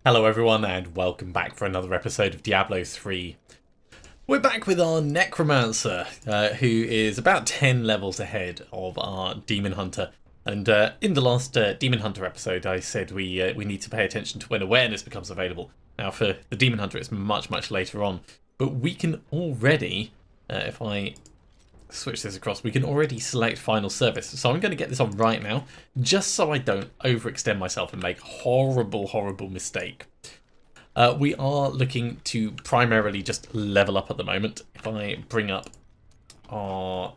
Hello everyone and welcome back for another episode of Diablo 3. We're back with our Necromancer, who is about 10 levels ahead of our Demon Hunter. And in the last Demon Hunter episode I said we need to pay attention to when awareness becomes available. Now for the Demon Hunter it's much later on, but we can already, if I switch this across, we can already select final service. So I'm going to get this on right now, just so I don't overextend myself and make horrible mistake. We are looking to primarily just level up at the moment. If I bring up our,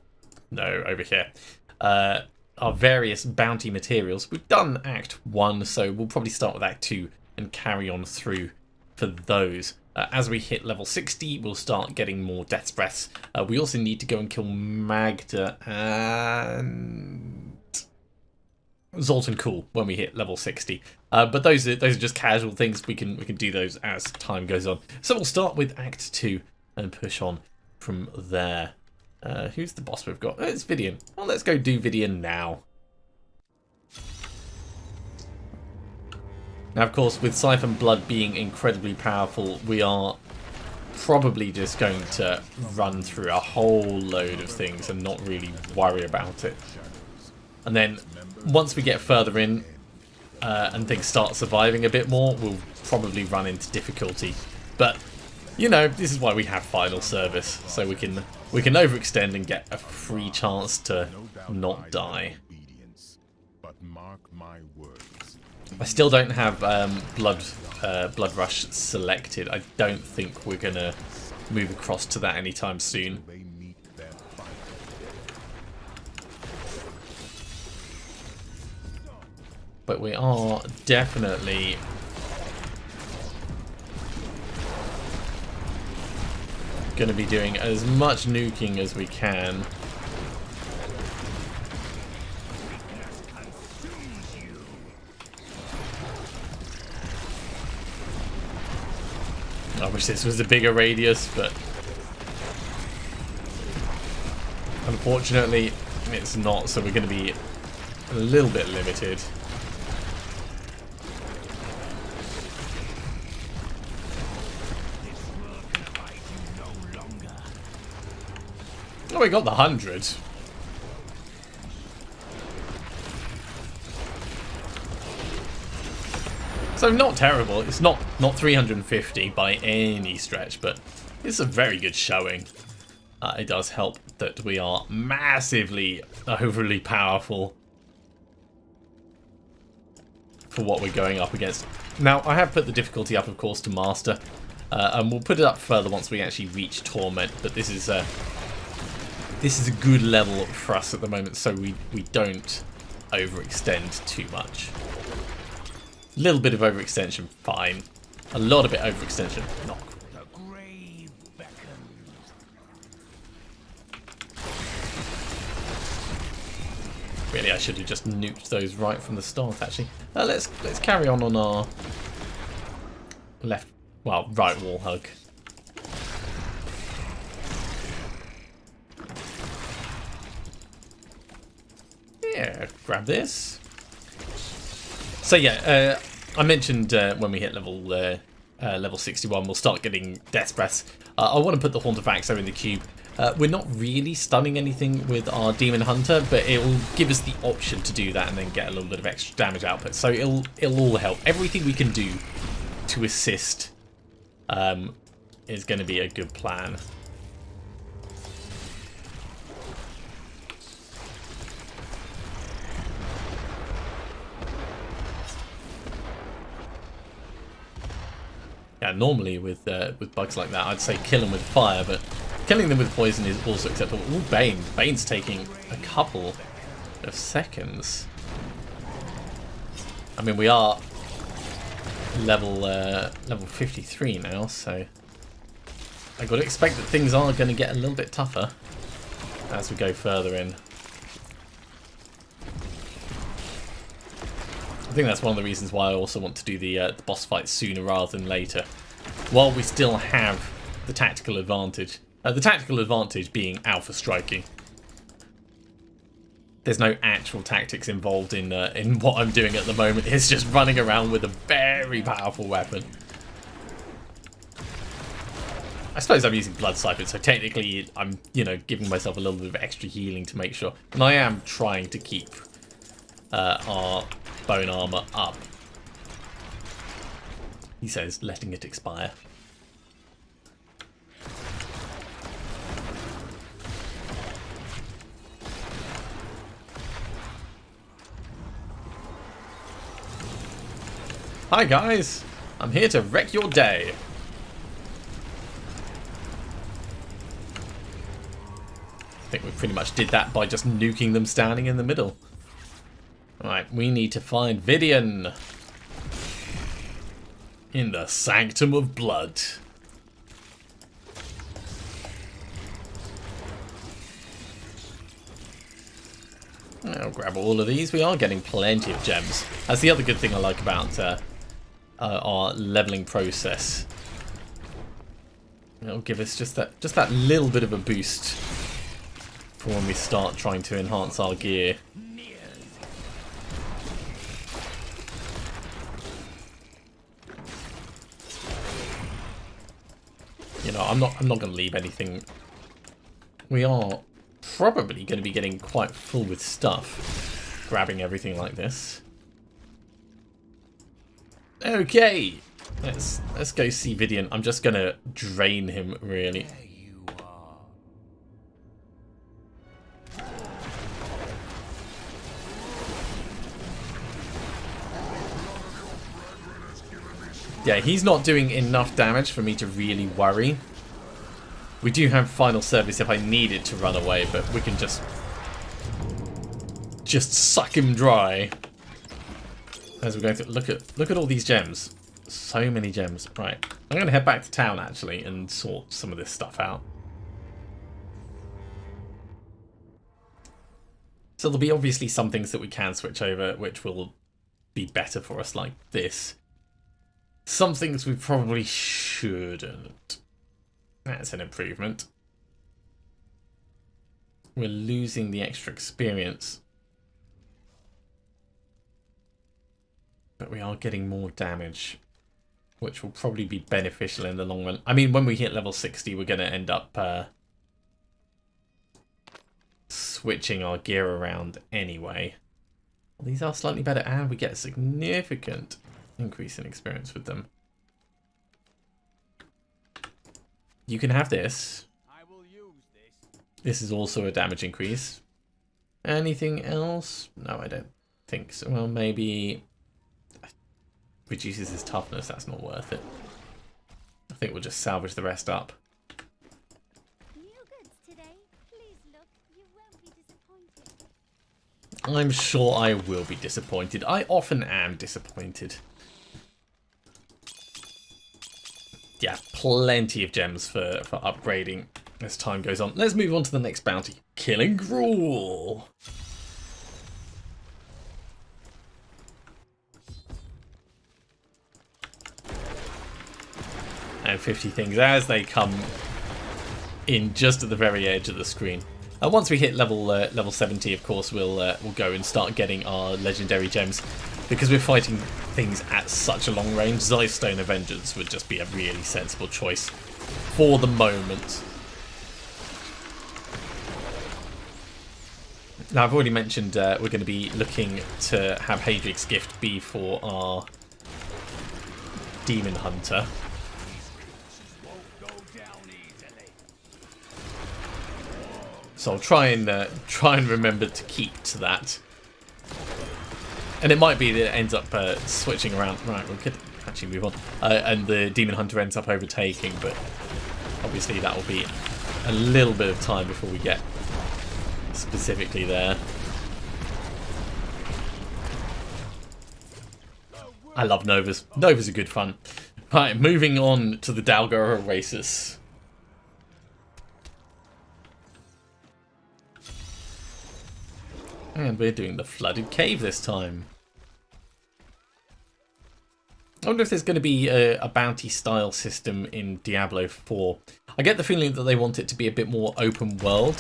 over here, our various bounty materials, we've done Act 1, so we'll probably start with Act 2 and carry on through for those. As we hit level 60, we'll start getting more Death's Breaths. We also need to go and kill Magda and Zoltan Cool when we hit level 60. But those are just casual things. We can do those as time goes on. So we'll start with Act 2 and push on from there. Who's the boss we've got? Oh, it's Vidian. Well, let's go do Vidian now. Now, of course, with Siphon Blood being incredibly powerful, we are probably just going to run through a whole load of things and not really worry about it. And then, once we get further in and things start surviving a bit more, we'll probably run into difficulty. But, you know, this is why we have final service, so we can overextend and get a free chance to not die. I still don't have Blood Rush selected. I don't think we're going to move across to that anytime soon. But we are definitely going to be doing as much nuking as we can. I wish this was a bigger radius, but unfortunately it's not, so we're going to be a little bit limited. Oh, we got the 100. So not terrible. It's not 350 by any stretch, but it's a very good showing. It does help that we are massively overly powerful for what we're going up against. Now, I have put the difficulty up, of course, to Master, and we'll put it up further once we actually reach Torment. But this is a good level for us at the moment, so we don't overextend too much. A little bit of overextension, fine. A lot of it overextension, not. Really, I should have just nuked those right from the start, actually. Let's carry on our right wall hug. Yeah, grab this. So yeah, I mentioned when we hit level 61, we'll start getting Death's Breaths. I want to put the Haunt of Axo in the cube. We're not really stunning anything with our Demon Hunter, but it will give us the option to do that and then get a little bit of extra damage output. So it'll all help. Everything we can do to assist is going to be a good plan. Yeah, normally with bugs like that, I'd say kill them with fire, but killing them with poison is also acceptable. Ooh, Bane. Bane's taking a couple of seconds. I mean, we are level 53 now, so I've got to expect that things are going to get a little bit tougher as we go further in. I think that's one of the reasons why I also want to do the boss fight sooner rather than later, while we still have the tactical advantage. The tactical advantage being alpha striking. there's no actual tactics involved in what I'm doing at the moment. It's just running around with a very powerful weapon. I suppose I'm using Blood Siphon, so technically I'm, you know, giving myself a little bit of extra healing to make sure. And I am trying to keep our bone armor up. He says, letting it expire. Hi guys, I'm here to wreck your day. I think we pretty much did that by just nuking them standing in the middle. Right, we need to find Vidian in the Sanctum of Blood. I'll grab all of these. We are getting plenty of gems. That's the other good thing I like about our leveling process. It'll give us just that little bit of a boost for when we start trying to enhance our gear. You know, I'm not going to leave anything. We are probably going to be getting quite full with stuff, grabbing everything like this. Okay, let's go see Vidian. I'm just going to drain him, really. Yeah, he's not doing enough damage for me to really worry. We do have final service if I needed to run away, but we can just suck him dry. As we're going to look at all these gems. So many gems. Right. I'm going to head back to town actually and sort some of this stuff out. So there'll be obviously some things that we can switch over which will be better for us, like this. Some things we probably shouldn't. That's an improvement. We're losing the extra experience. But we are getting more damage, which will probably be beneficial in the long run. I mean, when we hit level 60, we're going to end up switching our gear around anyway. These are slightly better, and we get a significant increase in experience with them. You can have this. I will use this. This is also a damage increase. Anything else? No, I don't think so. Well, maybe reduces his toughness. That's not worth it. I think we'll just salvage the rest up. New goods today. Please look. You won't be disappointed. I'm sure I will be disappointed. I often am disappointed. Yeah, plenty of gems for upgrading as time goes on. Let's move on to the next bounty. Killing Gruul. And 50 things as they come in just at the very edge of the screen. Once we hit level 70, of course, we'll go and start getting our legendary gems. Because we're fighting things at such a long range, Zystone Avengers would just be a really sensible choice for the moment. Now, I've already mentioned we're going to be looking to have Hadric's gift be for our Demon Hunter. So I'll try and remember to keep to that. And it might be that it ends up switching around. Right, we could actually move on. And the Demon Hunter ends up overtaking, but obviously that will be a little bit of time before we get specifically there. I love Novas. Novas are good fun. Right, moving on to the Dalgar Oasis. And we're doing the Flooded Cave this time. I wonder if there's going to be a bounty style system in Diablo 4. I get the feeling that they want it to be a bit more open world.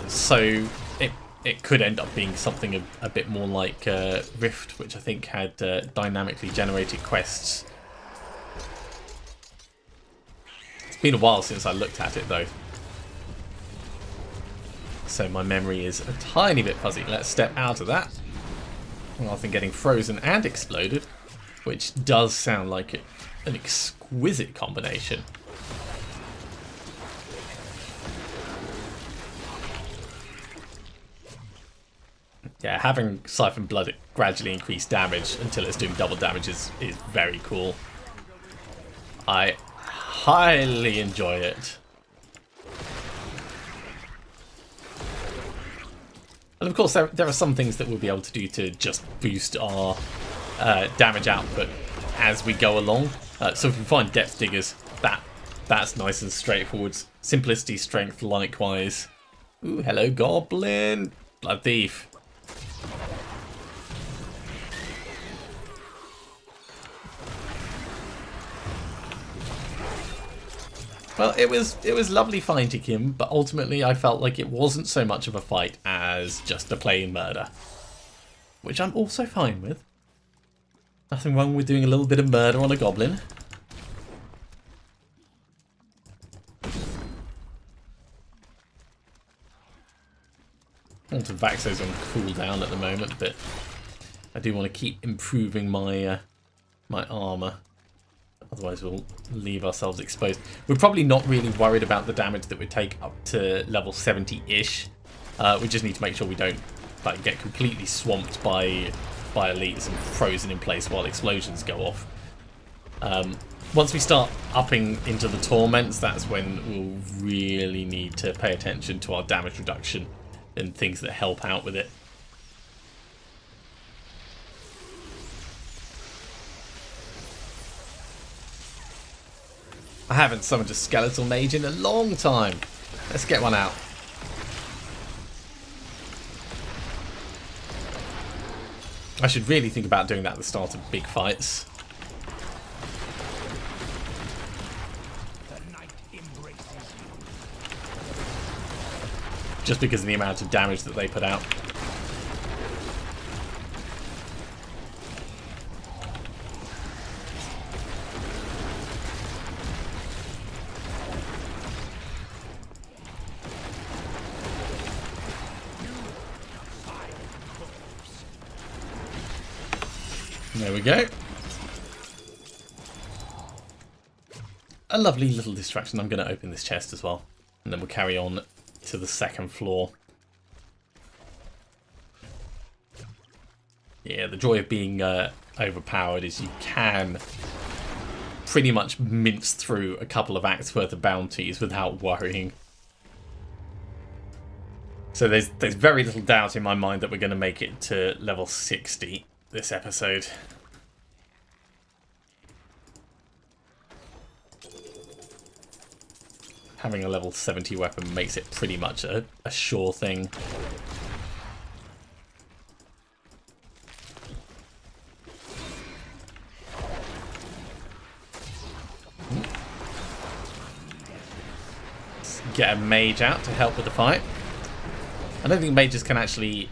So it it could end up being something a bit more like Rift, which I think had dynamically generated quests. It's been a while since I looked at it though, so my memory is a tiny bit fuzzy. Let's step out of that rather than getting frozen and exploded, which does sound like an exquisite combination. Yeah, having Siphon Blood gradually increase damage until it's doing double damage is very cool. I highly enjoy it. And of course, there are some things that we'll be able to do to just boost our damage output as we go along. So if we find Depth Diggers, that's nice and straightforward. Simplicity, strength, likewise. Ooh, hello, Goblin. Blood Thief. Well, it was lovely fighting him, but ultimately I felt like it wasn't so much of a fight as just a plain murder. Which I'm also fine with. Nothing wrong with doing a little bit of murder on a goblin. Onto Vaxo's on cooldown at the moment, but I do want to keep improving my my armour. Otherwise we'll leave ourselves exposed. We're probably not really worried about the damage that we take up to level 70-ish. We just need to make sure we don't like get completely swamped by elites and frozen in place while explosions go off. Once we start upping into the torments, that's when we'll really need to pay attention to our damage reduction and things that help out with it. I haven't summoned a skeletal mage in a long time. Let's get one out. I should really think about doing that at the start of big fights. Just because of the amount of damage that they put out. There we go. A lovely little distraction. I'm going to open this chest as well. And then we'll carry on to the second floor. Yeah, the joy of being overpowered is you can pretty much mince through a couple of acts worth of bounties without worrying. So there's very little doubt in my mind that we're going to make it to level 60 this episode. Having a level 70 weapon makes it pretty much a sure thing. Let's get a mage out to help with the fight. I don't think mages can actually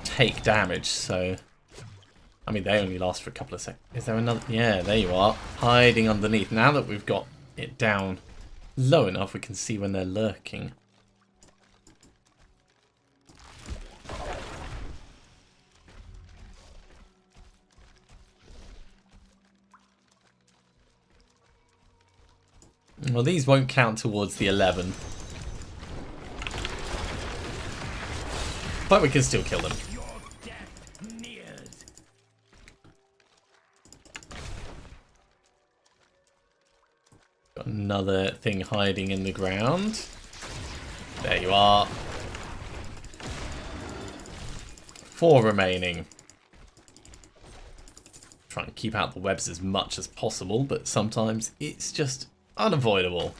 take damage, so... I mean, they only last for a couple of seconds. Is there another? Yeah, there you are. Hiding underneath. Now that we've got it down low enough, we can see when they're lurking. Well, these won't count towards the 11. But we can still kill them. Got another thing hiding in the ground. There you are. 4 remaining. Try and keep out the webs as much as possible, but sometimes it's just unavoidable.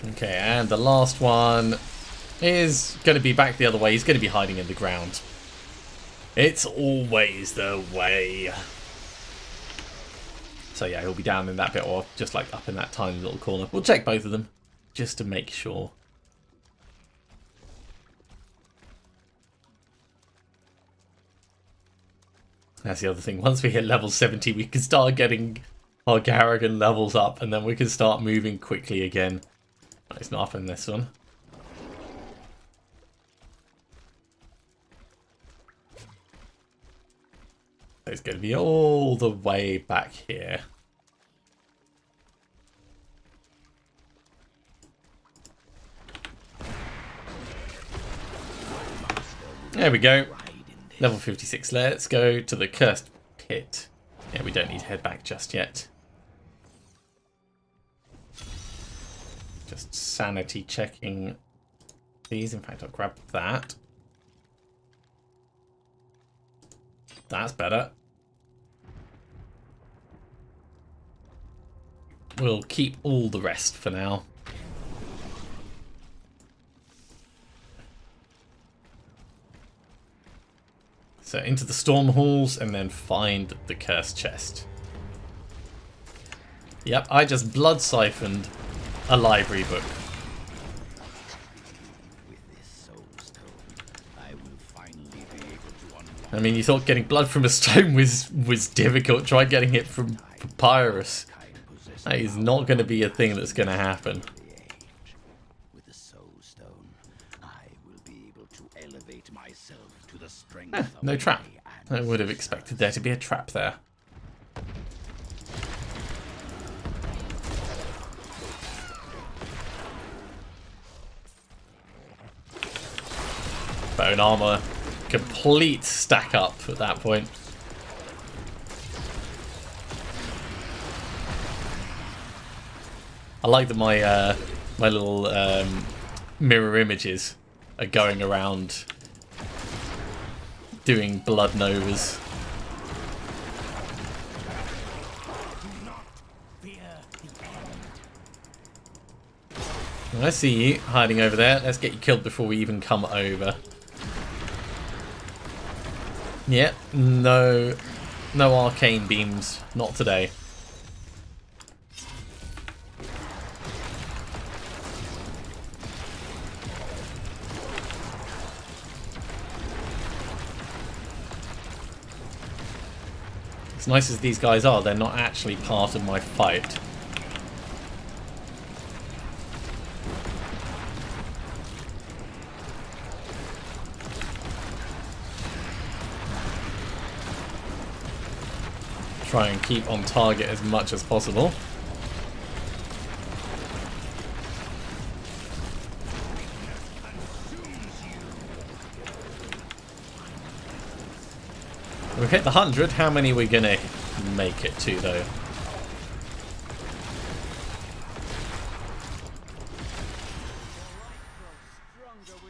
Okay, and the last one is going to be back the other way. He's going to be hiding in the ground. It's always the way. So yeah, he'll be down in that bit or just like up in that tiny little corner. We'll check both of them just to make sure. That's the other thing. Once we hit level 70, we can start getting our Garrigan levels up, and then we can start moving quickly again. It's not up in this one. It's going to be all the way back here. There we go. Level 56. Let's go to the cursed pit. Yeah, we don't need to head back just yet. Just sanity checking these. In fact, I'll grab that. That's better. We'll keep all the rest for now. So into the storm halls and then find the cursed chest. Yep, I just blood siphoned a library book. I mean, you thought getting blood from a stone was difficult. Try getting it from papyrus. That is not going to be a thing that's going to happen. No trap. I would have expected there to be a trap there. Bone armor, complete stack up at that point. I like that my my little mirror images are going around doing blood novas. I see you hiding over there. Let's get you killed before we even come over. Yeah, no arcane beams, not today. As nice as these guys are, they're not actually part of my fight. Try and keep on target as much as possible. We've hit the 100. How many are we going to make it to, though?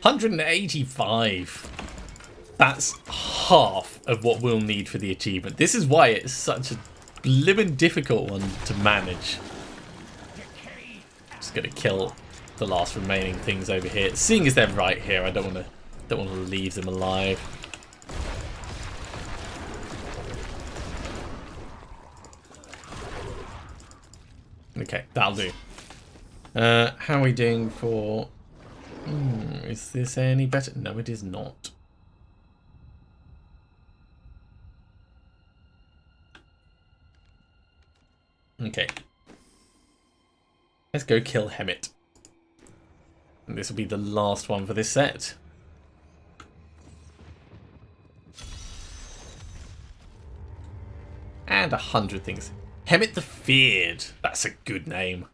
$185. That's half of what we'll need for the achievement. This is why it's such a living difficult one to manage. Just going to kill the last remaining things over here. Seeing as they're right here, I don't want to leave them alive. Okay, that'll do. How are we doing for... is this any better? No, it is not. Okay. Let's go kill Hemet. And this will be the last one for this set. And 100 things. Hemet the Feared. That's a good name.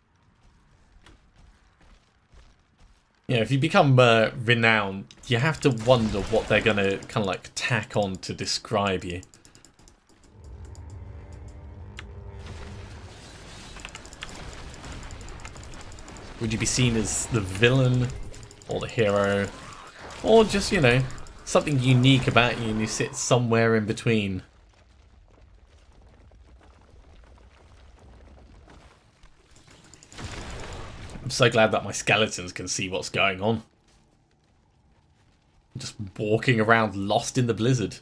Yeah, if you become renowned, you have to wonder what they're going to kind of like tack on to describe you. Would you be seen as the villain or the hero? Or just, you know, something unique about you and you sit somewhere in between? I'm so glad that my skeletons can see what's going on. I'm just walking around lost in the blizzard.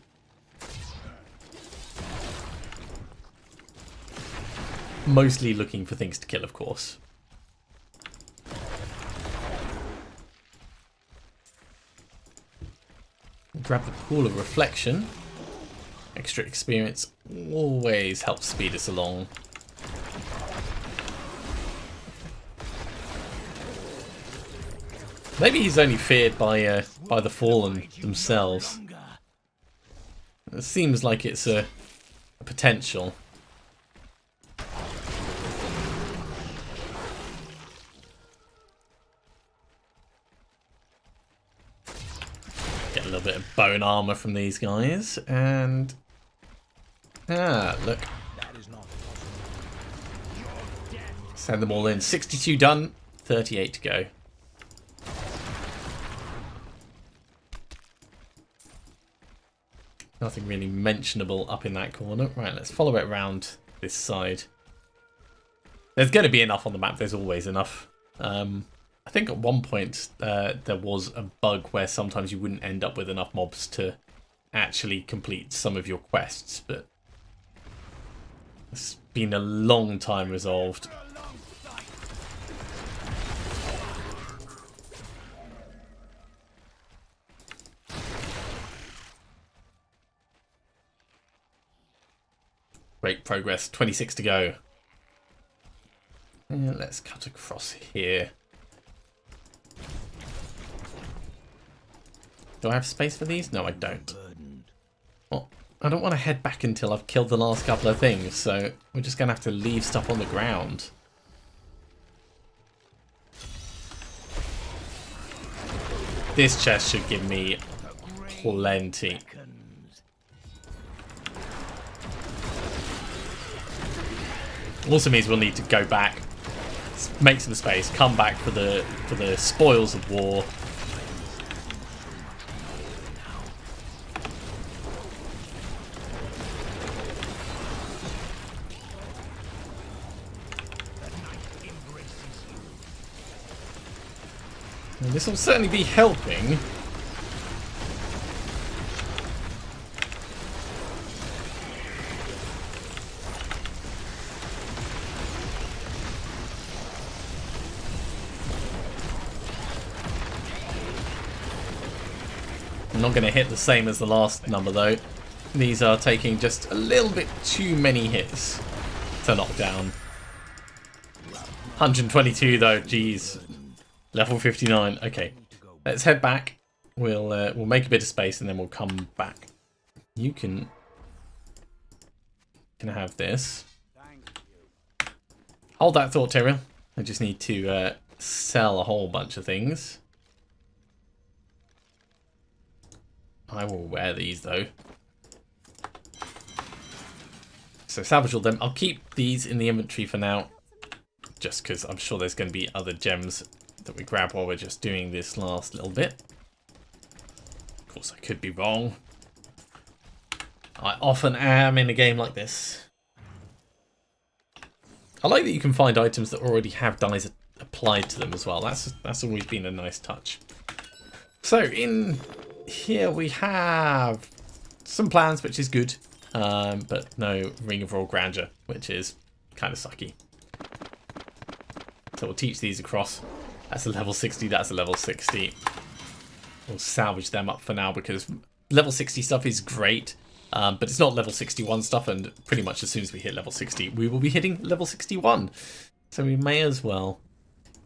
Mostly looking for things to kill, of course. Grab the Pool of Reflection. Extra experience always helps speed us along. Maybe he's only feared by the Fallen themselves. It seems like it's a potential. Get a little bit of bone armor from these guys, and look. Send them all in. 62 done, 38 to go. Nothing really mentionable up in that corner. Right, let's follow it around this side. There's going to be enough on the map. There's always enough. I think at one point there was a bug where sometimes you wouldn't end up with enough mobs to actually complete some of your quests, but it's been a long time resolved. Great progress, 26 to go. And let's cut across here. Do I have space for these? No, I don't. Well, I don't want to head back until I've killed the last couple of things, so we're just going to have to leave stuff on the ground. This chest should give me plenty. Also means we'll need to go back, make some space, come back for the spoils of war. And this will certainly be helping. I'm not going to hit the same as the last number though. These are taking just a little bit too many hits to knock down. 122 though, geez. Level 59. Okay, let's head back. We'll make a bit of space and then we'll come back. You can have this. Hold that thought, Tyrion. I just need to sell a whole bunch of things. I will wear these though. So salvage all them. I'll keep these in the inventory for now, just because I'm sure there's going to be other gems that we grab while we're just doing this last little bit. Of course, I could be wrong. I often am in a game like this. I like that you can find items that already have dyes applied to them as well. That's always been a nice touch. So in here we have some plans, which is good, but no Ring of Royal Grandeur, which is kind of sucky. So we'll teach these across. That's a level 60, that's a level 60. We'll salvage them up for now because level 60 stuff is great, but it's not level 61 stuff, and pretty much as soon as we hit level 60, we will be hitting level 61. So we may as well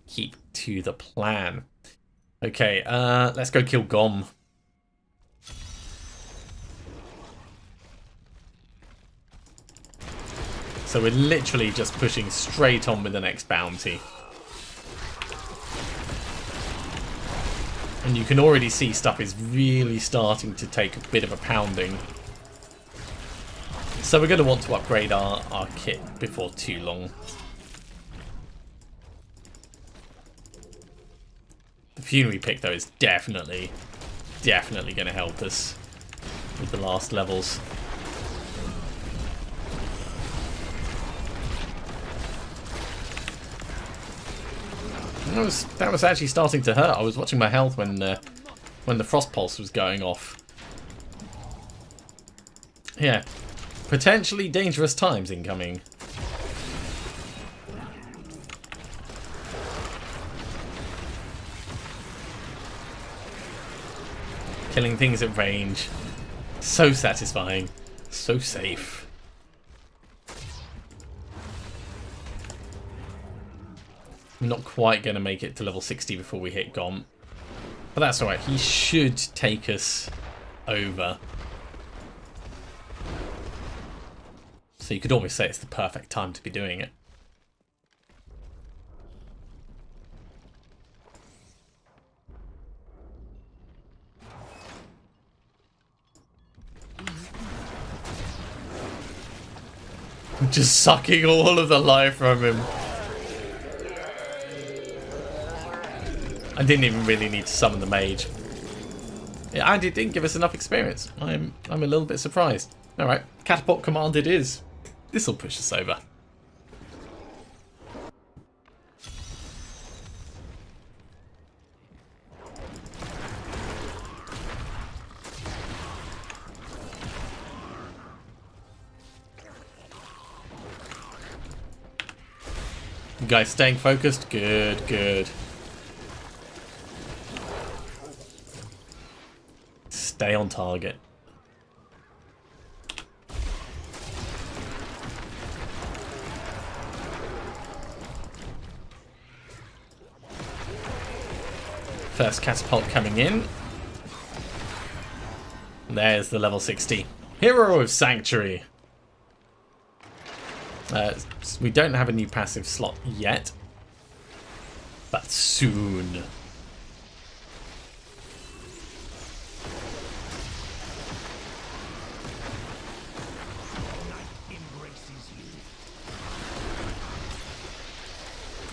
keep to the plan. Okay, let's go kill Gom. So we're literally just pushing straight on with the next bounty. And you can already see stuff is really starting to take a bit of a pounding. So we're going to want to upgrade our kit before too long. The funerary pick though is definitely going to help us with the last levels. That was actually starting to hurt. I was watching my health when the frost pulse was going off. Yeah, potentially dangerous times incoming. killing things at range. So satisfying. So safe. I'm not quite going to make it to level 60 before we hit Gomp. But that's alright. He should take us over. So you could almost say it's the perfect time to be doing it. Just sucking all of the life from him. I didn't even really need to summon the mage. Yeah, and it didn't give us enough experience. I'm a little bit surprised. Alright, catapult command it is. This'll push us over. You guys staying focused? Good, good. Stay on target. First catapult coming in. There's the level 60. Hero of Sanctuary. We don't have a new passive slot yet. But soon.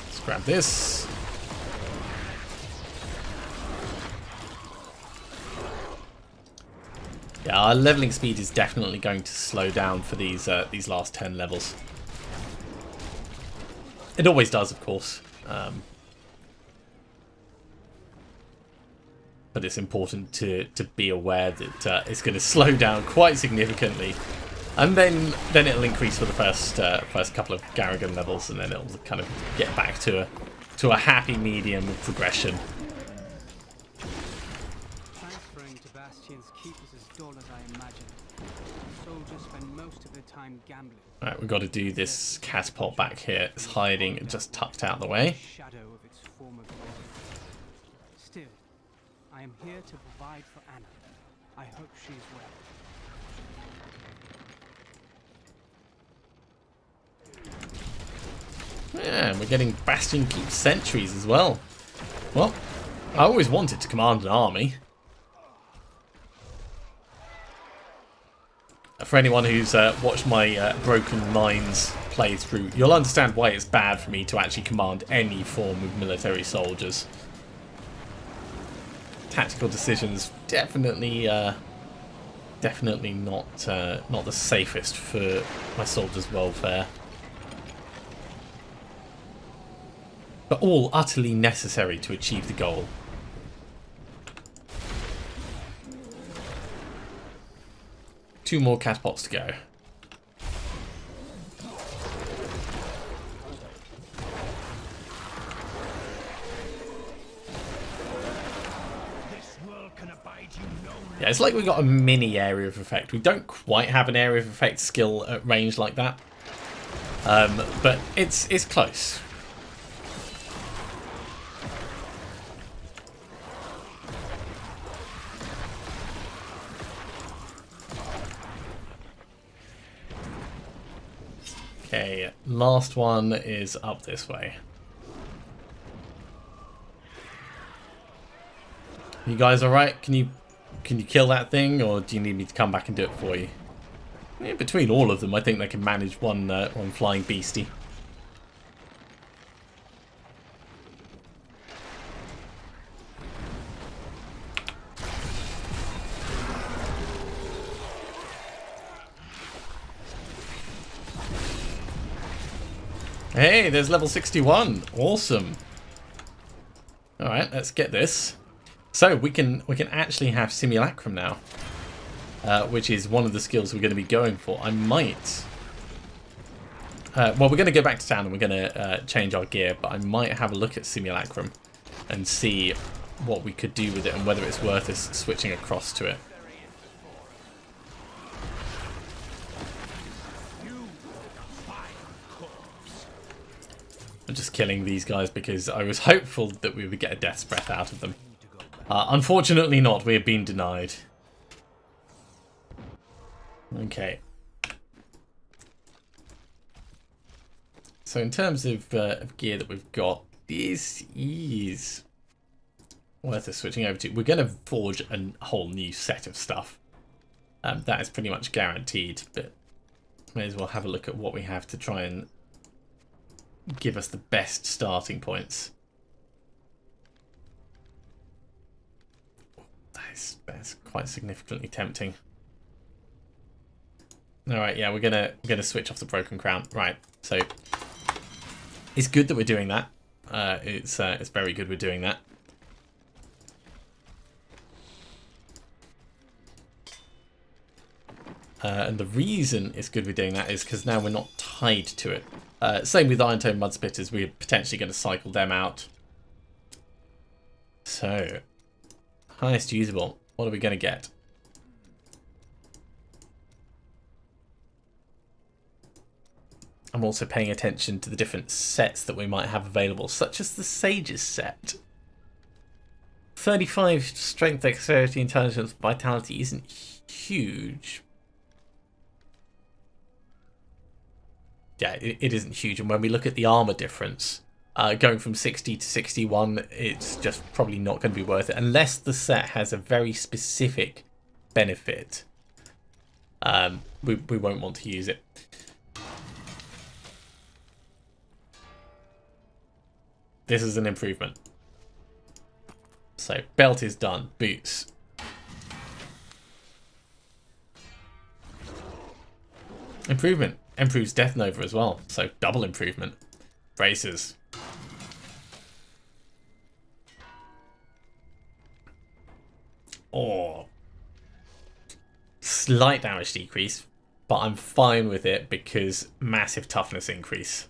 Let's grab this. Yeah, our leveling speed is definitely going to slow down for these last 10 levels. It always does, of course. But it's important to be aware that it's going to slow down quite significantly. And then it'll increase for the first couple of Garrigan levels, and then it'll kind of get back to a happy medium of progression. Transferring to Bastion's keep is as dull as I imagined. Soldiers spend most of their time gambling. Alright, we've got to do this catapult back here. It's hiding just tucked out the way. Shadow of its former glory. Still, I am here to provide for Anna. I hope she is well. Yeah, and we're getting Bastion Keep sentries as well. Well, I always wanted to command an army. For anyone who's watched my Broken Minds playthrough, you'll understand why it's bad for me to actually command any form of military soldiers. Tactical decisions definitely not the safest for my soldiers' welfare. But all utterly necessary to achieve the goal. Two more catapults to go. Yeah, it's like we've got a mini area of effect. We don't quite have an area of effect skill at range like that. But it's close. Okay, last one is up this way. You guys alright? Can you kill that thing, or do you need me to come back and do it for you? Yeah, between all of them, I think they can manage one flying beastie. Hey, there's level 61. Awesome. All right, let's get this. So we can actually have Simulacrum now, which is one of the skills we're going to be going for. I might. Well, we're going to go back to town and we're going to change our gear, but I might have a look at Simulacrum and see what we could do with it and whether it's worth us switching across to it. I'm just killing these guys because I was hopeful that we would get a death's breath out of them. Unfortunately not, we have been denied. Okay. So in terms of gear that we've got, this is worth us switching over to. We're going to forge a whole new set of stuff. That is pretty much guaranteed, but may as well have a look at what we have to try and give us the best starting points. That's quite significantly tempting. All right, yeah, we're gonna switch off the broken crown. Right, so it's good that we're doing that. It's very good we're doing that. And the reason it's good we're doing that is because now we're not tied to it. Same with Iron Tone Mudspitters, we're potentially going to cycle them out. So, highest usable, what are we going to get? I'm also paying attention to the different sets that we might have available, such as the Sage's set. 35 strength, dexterity, intelligence, vitality isn't huge. Yeah, it isn't huge. And when we look at the armor difference, going from 60 to 61, it's just probably not going to be worth it. Unless the set has a very specific benefit, we won't want to use it. This is an improvement. So, belt is done. Boots. Improvement. Improves Death Nova as well. So, double improvement. Braces. Oh. Slight damage decrease. But I'm fine with it because massive toughness increase.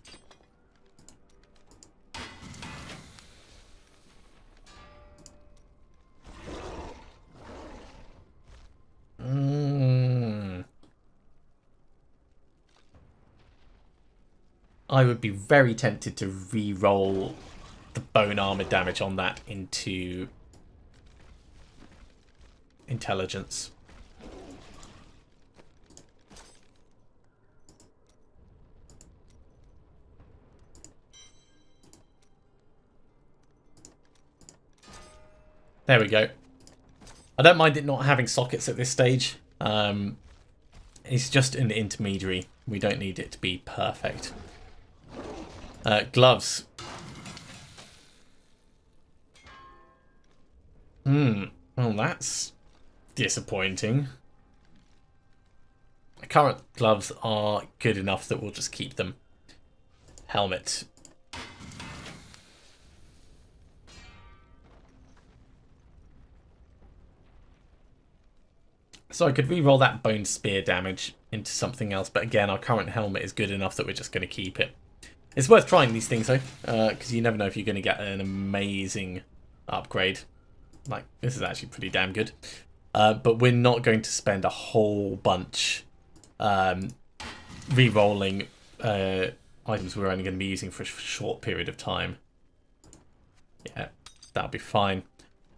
I would be very tempted to re-roll the bone armor damage on that into intelligence. There we go. I don't mind it not having sockets at this stage. It's just an intermediary. We don't need it to be perfect. Gloves. Well, that's disappointing. The current gloves are good enough that we'll just keep them. Helmet. So I could re-roll that bone spear damage into something else, but again, our current helmet is good enough that we're just going to keep it. It's worth trying these things though, because you never know if you're going to get an amazing upgrade. Like, this is actually pretty damn good. But we're not going to spend a whole bunch re-rolling items we're only going to be using for a short period of time. Yeah, that'll be fine.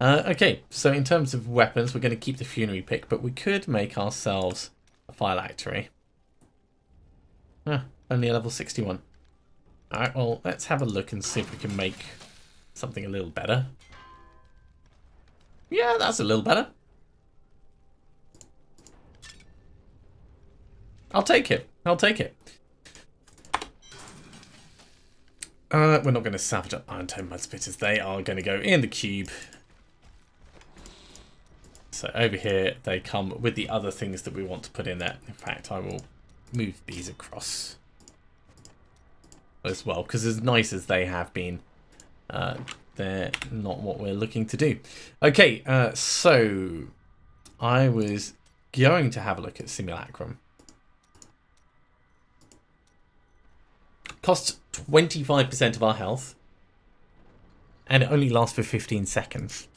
Okay, so in terms of weapons, we're going to keep the funerary pick, but we could make ourselves a phylactery. Only a level 61. Alright, well, let's have a look and see if we can make something a little better. Yeah, that's a little better. I'll take it. I'll take it. We're not going to salvage up Iron Tone Mudspitters. They are going to go in the cube. So over here, they come with the other things that we want to put in there. In fact, I will move these across as well, because as nice as they have been, they're not what we're looking to do. Okay, so I was going to have a look at Simulacrum. Costs 25% of our health, and it only lasts for 15 seconds.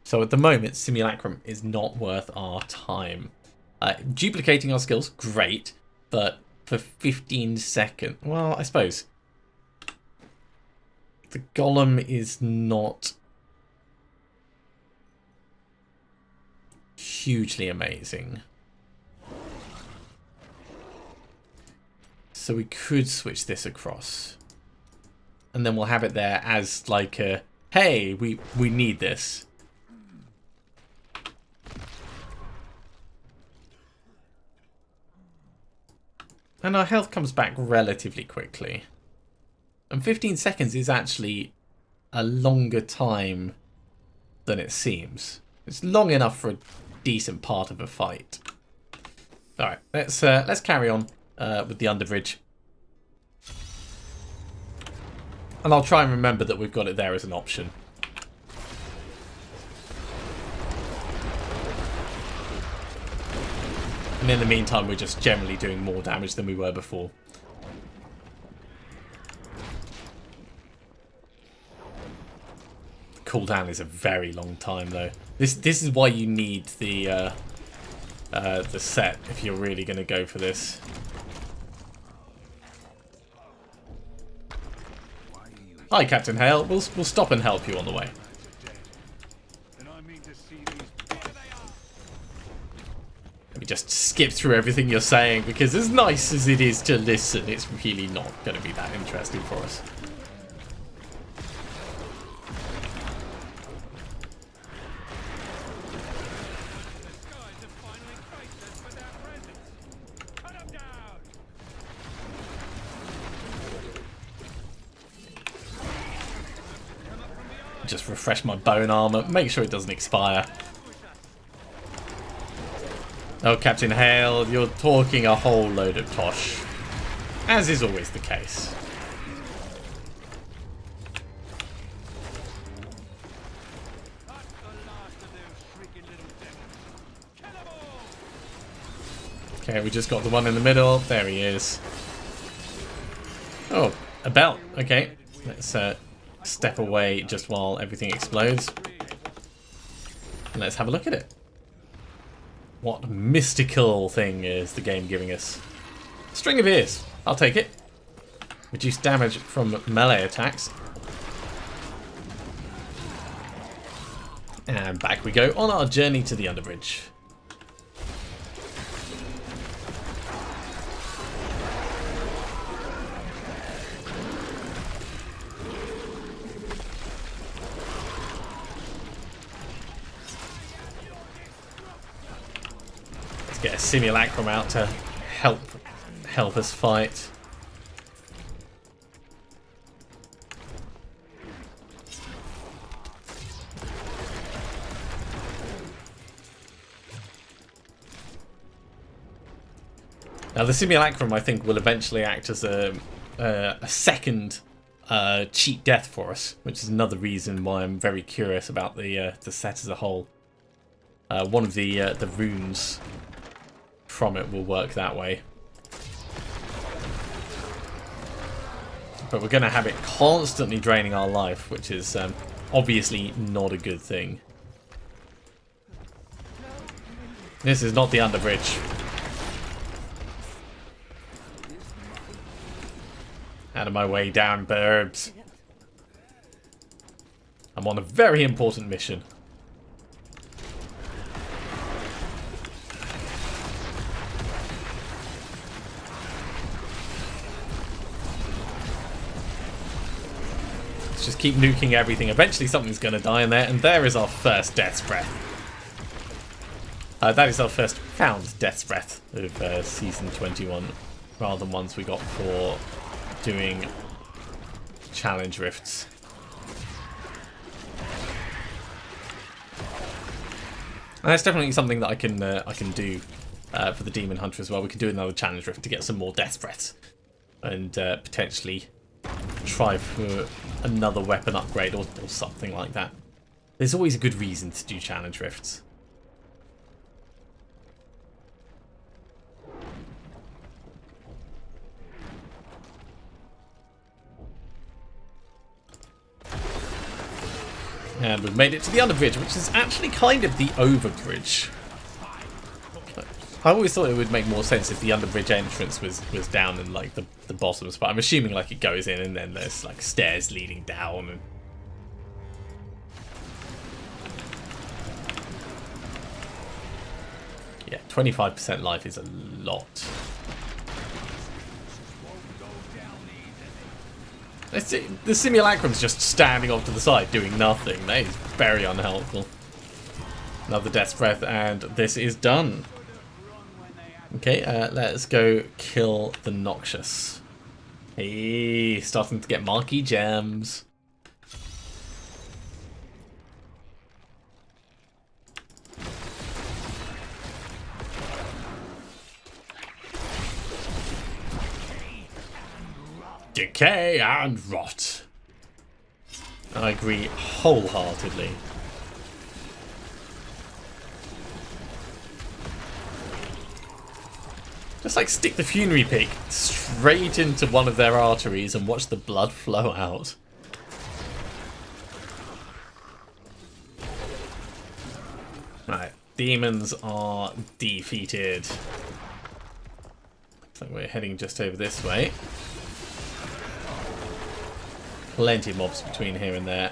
So at the moment, Simulacrum is not worth our time. Duplicating our skills, great, but for 15 seconds, well, I suppose. The Golem is not hugely amazing. So we could switch this across. And then we'll have it there as like a, hey, we need this. And our health comes back relatively quickly. And 15 seconds is actually a longer time than it seems. It's long enough for a decent part of a fight. Alright, let's carry on with the Underbridge. And I'll try and remember that we've got it there as an option. And in the meantime, we're just generally doing more damage than we were before. Cooldown is a very long time, though. This is why you need the set if you're really going to go for this. Hi, Captain Hale. We'll stop and help you on the way. Let me just skip through everything you're saying, because as nice as it is to listen, it's really not going to be that interesting for us. Just refresh my bone armor, make sure it doesn't expire. Oh, Captain Hale, you're talking a whole load of tosh, as is always the case. Okay, we just got the one in the middle. There he is. Oh, a belt. Okay, let's step away just while everything explodes. And let's have a look at it. What mystical thing is the game giving us? String of ears. I'll take it. Reduce damage from melee attacks. And back we go on our journey to the Underbridge. Get a Simulacrum out to help us fight. Now the Simulacrum, I think, will eventually act as a second cheat death for us, which is another reason why I'm very curious about the set as a whole. One of the runes from it will work that way. But we're going to have it constantly draining our life, which is obviously not a good thing. This is not the Underbridge. Out of my way, down, burbs. I'm on a very important mission. Just keep nuking everything. Eventually something's going to die in there, and there is our first Death's Breath. That is our first found Death's Breath of Season 21, rather than ones we got for doing challenge rifts. And that's definitely something that I can do for the Demon Hunter as well. We can do another challenge rift to get some more Death's Breaths, and potentially try for another weapon upgrade or something like that. There's always a good reason to do challenge rifts. And we've made it to the underbridge, which is actually kind of the overbridge. I always thought it would make more sense if the underbridge entrance was down in like the bottoms, but I'm assuming like it goes in and then there's like stairs leading down. And yeah, 25% life is a lot. The simulacrum's just standing off to the side doing nothing. That is very unhelpful. Another death's breath, and this is done. Okay, let's go kill the Noxious. Hey, starting to get marquee gems. Decay and rot. I agree wholeheartedly. Just like stick the funerary pick straight into one of their arteries and watch the blood flow out. Right, demons are defeated. Looks like we're heading just over this way. Plenty of mobs between here and there.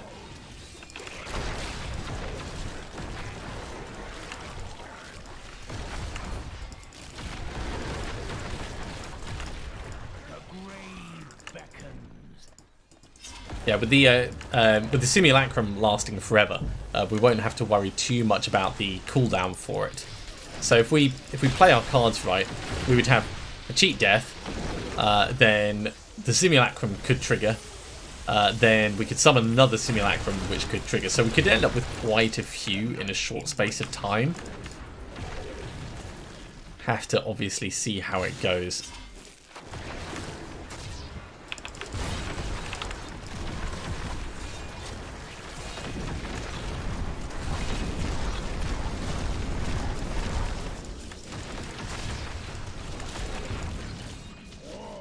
Yeah, with the simulacrum lasting forever, we won't have to worry too much about the cooldown for it. So if we play our cards right, we would have a cheat death, then the simulacrum could trigger. Then we could summon another simulacrum which could trigger. So we could end up with quite a few in a short space of time. Have to obviously see how it goes.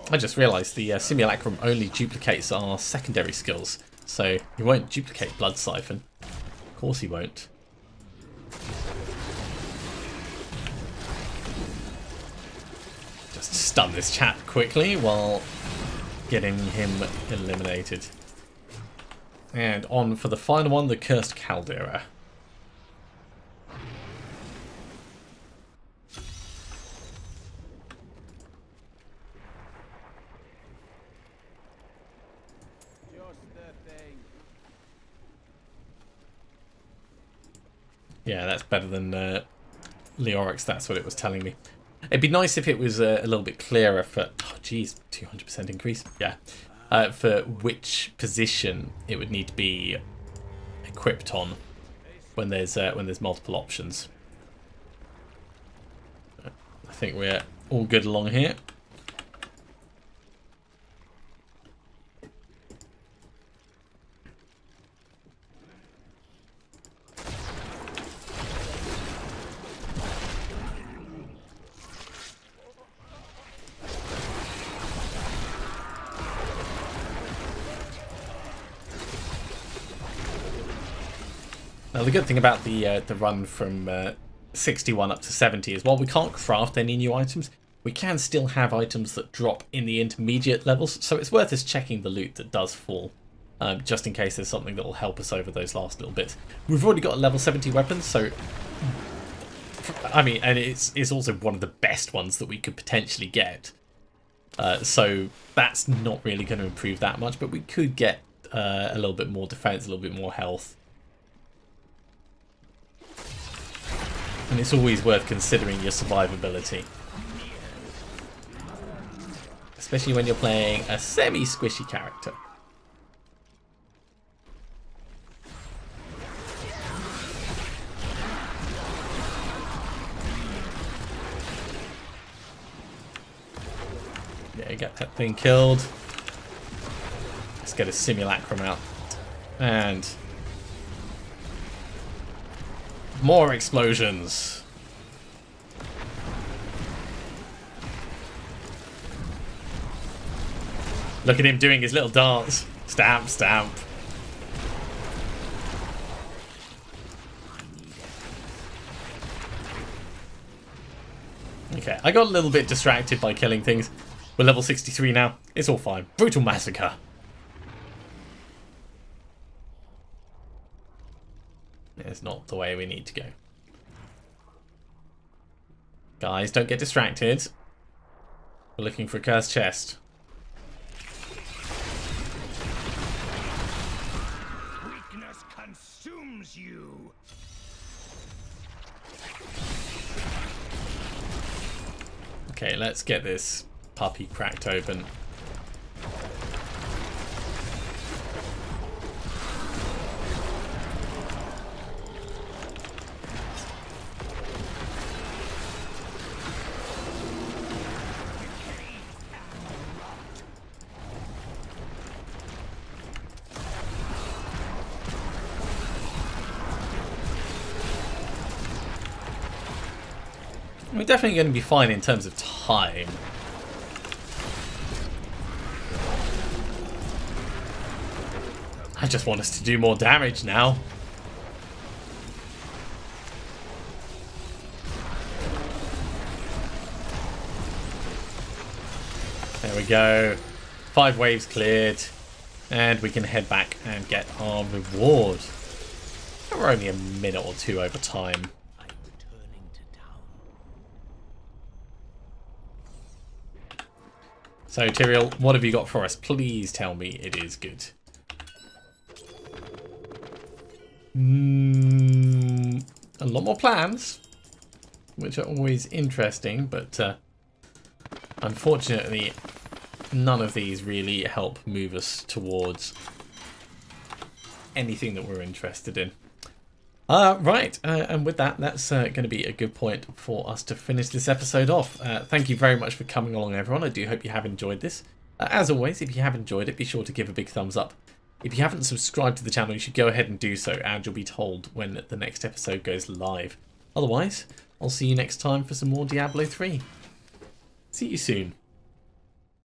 I just realised the simulacrum only duplicates our secondary skills, so he won't duplicate Blood Siphon. Of course he won't. Just stun this chap quickly while getting him eliminated. And on for the final one, the Cursed Caldera. Yeah, that's better than Leorix, that's what it was telling me. It'd be nice if it was a little bit clearer for... Oh, geez, 200% increase? Yeah. For which position it would need to be equipped on when there's multiple options. I think we're all good along here. Now the good thing about the run from 61 up to 70 is while we can't craft any new items, we can still have items that drop in the intermediate levels, so it's worth us checking the loot that does fall, just in case there's something that will help us over those last little bits. We've already got a level 70 weapon, so I mean, and it's also one of the best ones that we could potentially get. So that's not really going to improve that much, but we could get a little bit more defense, a little bit more health. And it's always worth considering your survivability. Especially when you're playing a semi-squishy character. Yeah, get that thing killed. Let's get a simulacrum out. And more explosions. Look at him doing his little dance. Stamp, stamp. Okay, I got a little bit distracted by killing things. We're level 63 now. It's all fine. Brutal massacre. It's not the way we need to go. Guys, don't get distracted. We're looking for a cursed chest. Weakness consumes you. Okay, let's get this puppy cracked open. We're definitely going to be fine in terms of time. I just want us to do more damage now. There we go. 5 waves cleared. And we can head back and get our reward. We're only a minute or two over time. So, Tyrael, what have you got for us? Please tell me it is good. A lot more plans, which are always interesting, but unfortunately, none of these really help move us towards anything that we're interested in. Right, and with that, that's going to be a good point for us to finish this episode off. Thank you very much for coming along, everyone. I do hope you have enjoyed this. As always, if you have enjoyed it, be sure to give a big thumbs up. If you haven't subscribed to the channel, you should go ahead and do so, and you'll be told when the next episode goes live. Otherwise, I'll see you next time for some more Diablo 3. See you soon.